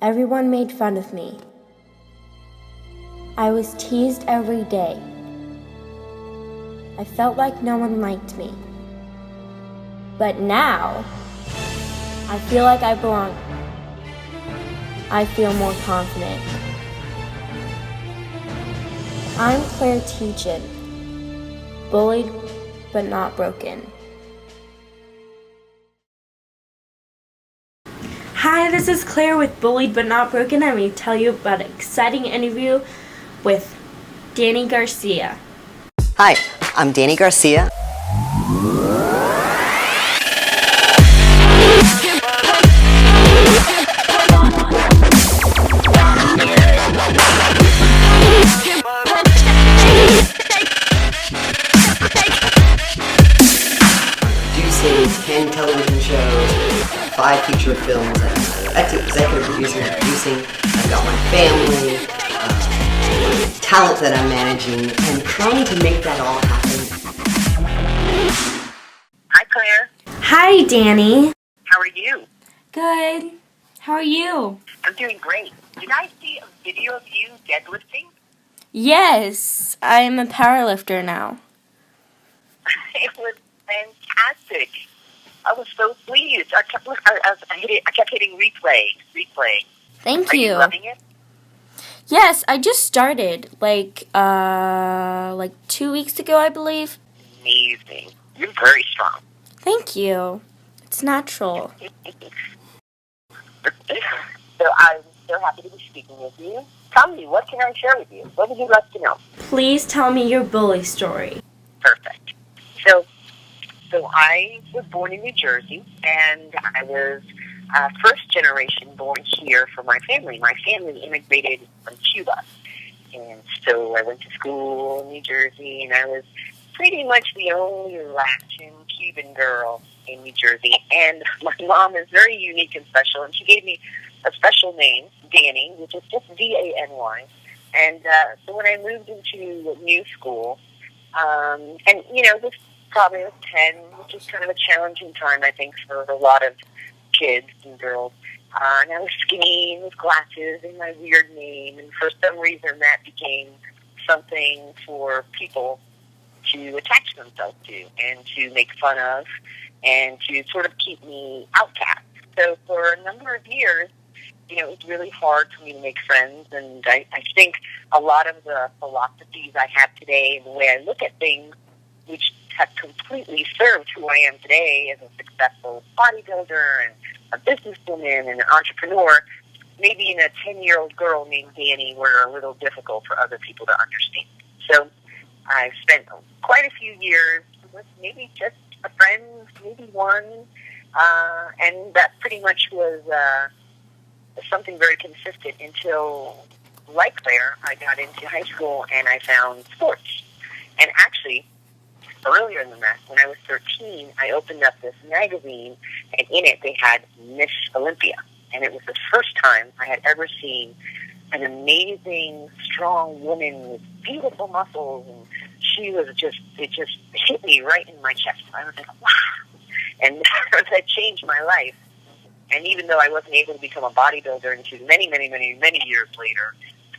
Everyone made fun of me. I was teased every day. I felt like no one liked me. But now, I feel like I belong. I feel more confident. I'm Claire Tietgen, bullied but not broken. Hi, this is Claire with Bullied but Not Broken. I'm going to tell you about an exciting interview with Dany Garcia. Hi, I'm Dany Garcia. Producing 10 television shows, 5 feature films, I'm an executive producer and producing. I've got my family, talent that I'm managing, and trying to make that all happen. Hi, Claire. Hi, Dany. How are you? Good. How are you? I'm doing great. Did I see a video of you deadlifting? Yes, I'm a powerlifter now. It was fantastic. I was so pleased. I kept hitting replay. Thank Are you. you loving it? Yes, I just started like 2 weeks ago, I believe. Amazing. You're very strong. Thank you. It's natural. So I'm so happy to be speaking with you. Tell me, what can I share with you? What would you like to know? Please tell me your bully story. Perfect. So I was born in New Jersey, and I was first generation born here for my family. My family immigrated from Cuba. And so I went to school in New Jersey, and I was pretty much the only Latin Cuban girl in New Jersey. And my mom is very unique and special, and she gave me a special name, Dany, which is just D-A-N-Y. And so when I moved into new school, and, you know, this probably was 10, which is kind of a challenging time, I think, for a lot of kids and girls. And I was skinny and with glasses and my weird name, and for some reason that became something for people to attach themselves to and to make fun of and to sort of keep me outcast. So for a number of years, you know, it was really hard for me to make friends, and I think a lot of the philosophies I have today and the way I look at things, which have completely served who I am today as a successful bodybuilder and a businesswoman and an entrepreneur, maybe in a 10-year-old girl named Dany were a little difficult for other people to understand. So I've spent quite a few years with maybe just a friend, maybe one, and that pretty much was something very consistent until, like Claire, I got into high school and I found sports. And actually, earlier than that, when I was 13, I opened up this magazine, and in it they had Miss Olympia. And it was the first time I had ever seen an amazing, strong woman with beautiful muscles, and she was it just hit me right in my chest. I was like, wow. And that changed my life. And even though I wasn't able to become a bodybuilder until many, many, many, many years later,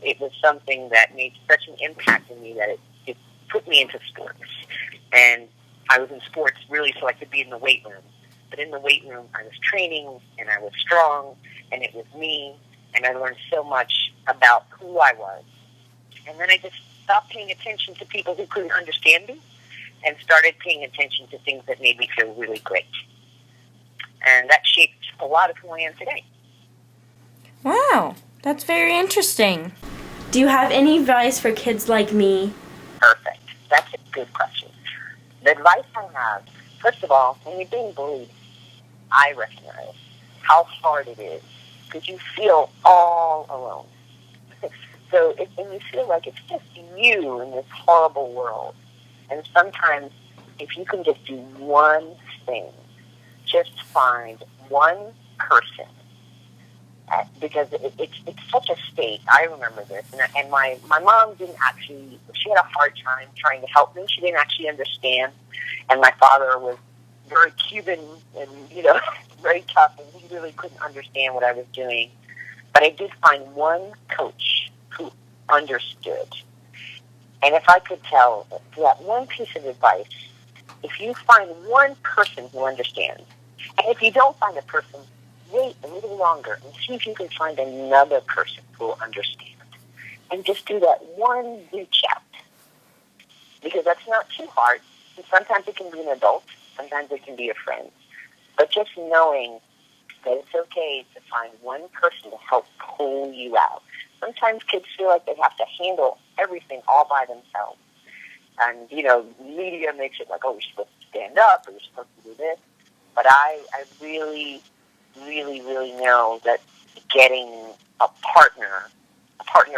it was something that made such an impact in me that it put me into sports. And I was in sports really so I could be in the weight room. But in the weight room, I was training, and I was strong, and it was me, and I learned so much about who I was. And then I just stopped paying attention to people who couldn't understand me and started paying attention to things that made me feel really great. And that shaped a lot of who I am today. Wow, that's very interesting. Do you have any advice for kids like me? Perfect. That's a good question. The advice I have, first of all, when you're being bullied, I recognize how hard it is because you feel all alone. So when you feel like it's just you in this horrible world, and sometimes if you can just do one thing, just find one person, because it's such a state. I remember this, and my mom didn't actually, she had a hard time trying to help me. She didn't actually understand, and my father was very Cuban and, you know, very tough, and he really couldn't understand what I was doing. But I did find one coach who understood. And if I could tell that one piece of advice, if you find one person who understands, and if you don't find a person, wait a little longer and see if you can find another person who will understand. And just do that one reach out. Because that's not too hard. And sometimes it can be an adult. Sometimes it can be a friend. But just knowing that it's okay to find one person to help pull you out. Sometimes kids feel like they have to handle everything all by themselves. And, media makes it like, oh, you're supposed to stand up or you're supposed to do this. But I really, really, really know that getting a partner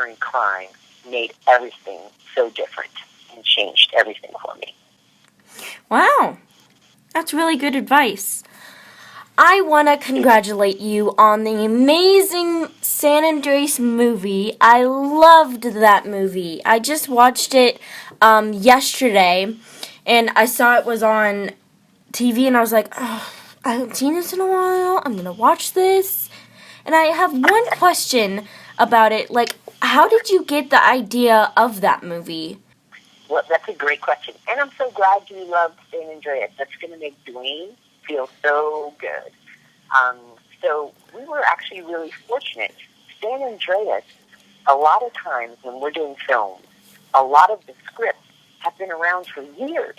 in crime made everything so different and changed everything for me. Wow, that's really good advice. I want to congratulate you on the amazing San Andreas movie. I loved that movie. I just watched it yesterday, and I saw it was on TV, and I was like, oh, I haven't seen this in a while. I'm going to watch this. And I have one question about it. Like, how did you get the idea of that movie? Well, that's a great question. And I'm so glad you loved San Andreas. That's going to make Dwayne feel so good. So we were actually really fortunate. San Andreas, a lot of times when we're doing films, a lot of the scripts have been around for years.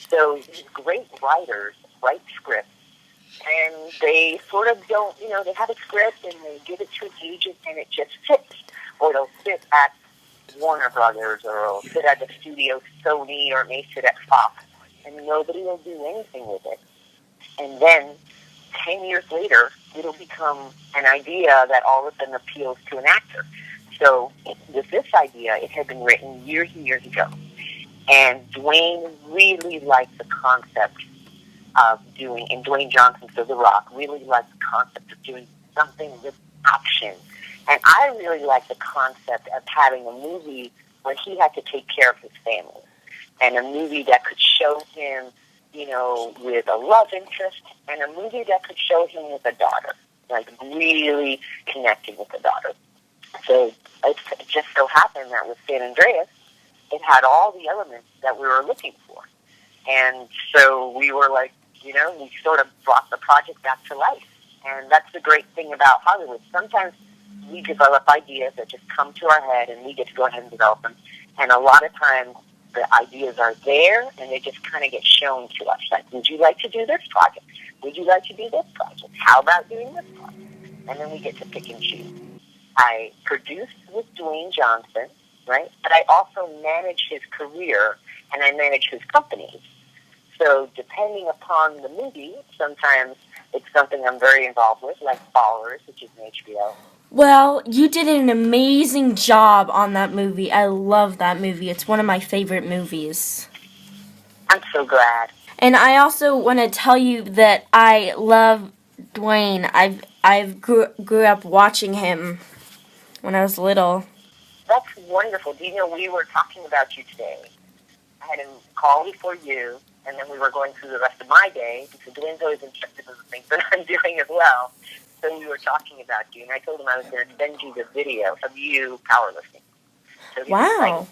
So these great writers write scripts, and they sort of don't, they have a script and they give it to an agent and it just fits. Or it'll fit at Warner Brothers, or it'll sit at the studio Sony, or it may sit at Fox, and nobody will do anything with it. And then 10 years later, it'll become an idea that all of a sudden appeals to an actor. So with this idea, it had been written years and years ago. And Dwayne really liked the concept of doing, and Dwayne Johnson, so The Rock, really liked the concept of doing something with action. And I really liked the concept of having a movie where he had to take care of his family. And a movie that could show him, with a love interest, and a movie that could show him with a daughter, like really connecting with the daughter. So it just so happened that with San Andreas, it had all the elements that we were looking for. And so we were like, we sort of brought the project back to life. And that's the great thing about Hollywood. Sometimes we develop ideas that just come to our head and we get to go ahead and develop them. And a lot of times the ideas are there and they just kind of get shown to us. Like, would you like to do this project? Would you like to do this project? How about doing this project? And then we get to pick and choose. I produced with Dwayne Johnson, right? But I also manage his career and I manage his companies. So depending upon the movie, sometimes it's something I'm very involved with, like Followers, which is an HBO. Well, you did an amazing job on that movie. I love that movie. It's one of my favorite movies. I'm so glad. And I also want to tell you that I love Dwayne. I've grew up watching him when I was little. That's wonderful. Do you know, we were talking about you today. I had a call before you, and then we were going through the rest of my day, because Dwayne's always interested in the things that I'm doing as well. So we were talking about you, and I told him I was going to send you the video of you powerlifting. So Wow.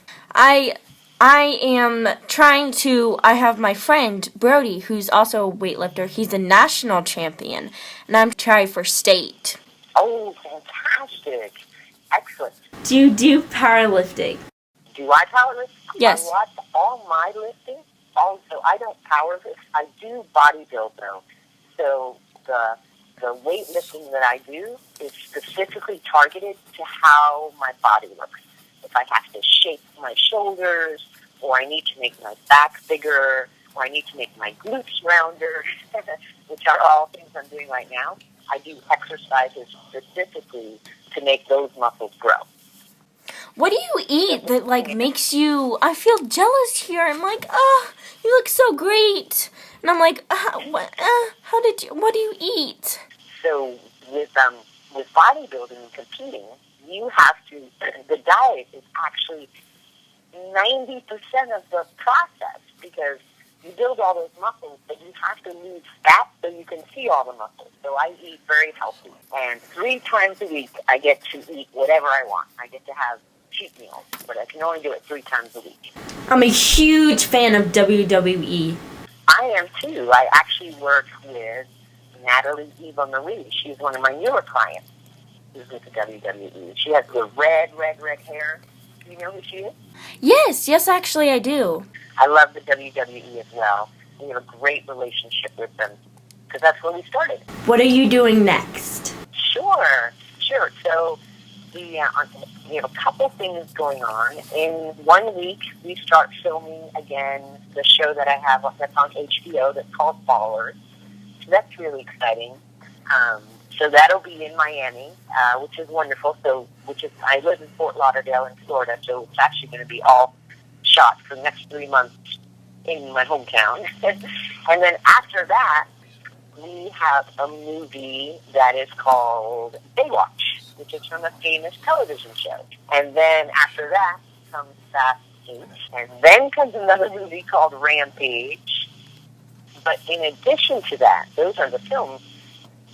I am trying to, I have my friend, Brody, who's also a weightlifter. He's a national champion, and I'm trying for state. Oh, fantastic. Excellent. Do you do powerlifting? Do I powerlift? Yes. I watch all my lifting. Also, I don't powerlift. I do bodybuild, though. So the weightlifting that I do is specifically targeted to how my body looks. If I have to shape my shoulders, or I need to make my back bigger, or I need to make my glutes rounder, which are all things I'm doing right now, I do exercises specifically to make those muscles grow. What do you eat that, makes you, I feel jealous here. I'm like, oh, you look so great. And I'm like, what do you eat? So with bodybuilding and competing, you have to, the diet is actually 90% of the process, because you build all those muscles, but you have to lose fat so you can see all the muscles. So I eat very healthy. And 3 times a week, I get to eat whatever I want. I get to have cheat meals, but I can only do it 3 times a week. I'm a huge fan of WWE. I am too. I actually work with Dany Eva Marie. She's one of my newer clients who's with the WWE. She has the red hair. Do you know who she is? Yes, actually I do. I love the WWE as well. We have a great relationship with them because that's where we started. What are you doing next? Sure. So we have a couple things going on. In 1 week, we start filming again the show that I have that's on HBO that's called Ballers. So that's really exciting. So that'll be in Miami, which is wonderful. I live in Fort Lauderdale in Florida, so it's actually going to be all shot for the next 3 months in my hometown. And then after that, we have a movie that is called Baywatch, which is from a famous television show. And then after that comes Fast 8. And then comes another movie called Rampage. But in addition to that, those are the films.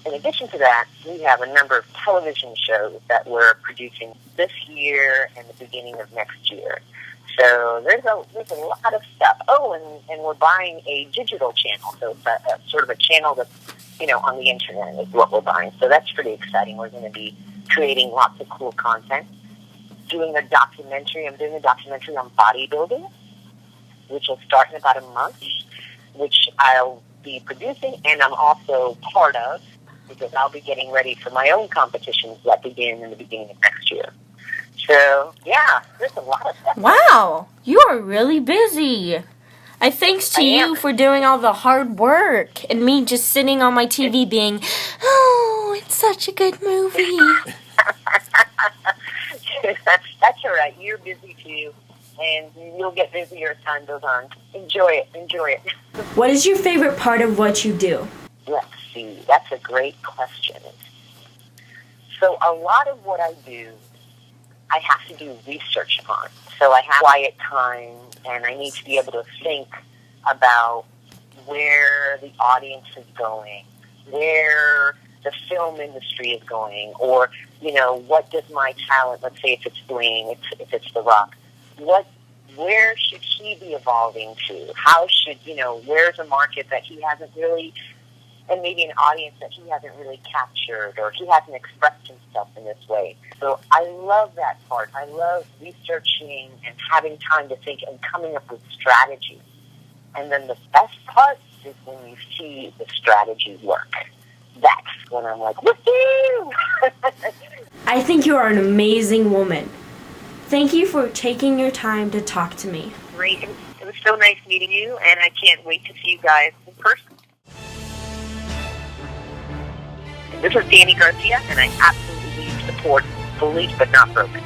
In addition to that, we have a number of television shows that we're producing this year and the beginning of next year. So there's a lot of stuff. Oh, and we're buying a digital channel. So it's a sort of a channel that's, on the internet is what we're buying. So that's pretty exciting. We're going to be creating lots of cool content. I'm doing a documentary on bodybuilding, which will start in about a month, which I'll be producing and I'm also part of, because I'll be getting ready for my own competitions that begin in the beginning of next year. So, yeah, there's a lot of stuff. Wow, you are really busy. Thanks to you for doing all the hard work and me just sitting on my TV being, oh, it's such a good movie. That's all right. You're busy too, and you'll get busier as time goes on. Enjoy it. What is your favorite part of what you do? Let's see. That's a great question. So a lot of what I do, I have to do research on. So I have quiet time, and I need to be able to think about where the audience is going, where the film industry is going, or, what does my talent, let's say if it's Dwayne, if it's The Rock, where should he be evolving to? How should, where's a market that he hasn't really, and maybe an audience that he hasn't really captured, or he hasn't expressed himself in this way. So I love that part. I love researching and having time to think and coming up with strategy. And then the best part is when you see the strategy work. That's when I'm like, woohoo! I think you are an amazing woman. Thank you for taking your time to talk to me. Great. It was so nice meeting you, and I can't wait to see you guys in person. This is Dany Garcia, and I absolutely support Bullied but not broken.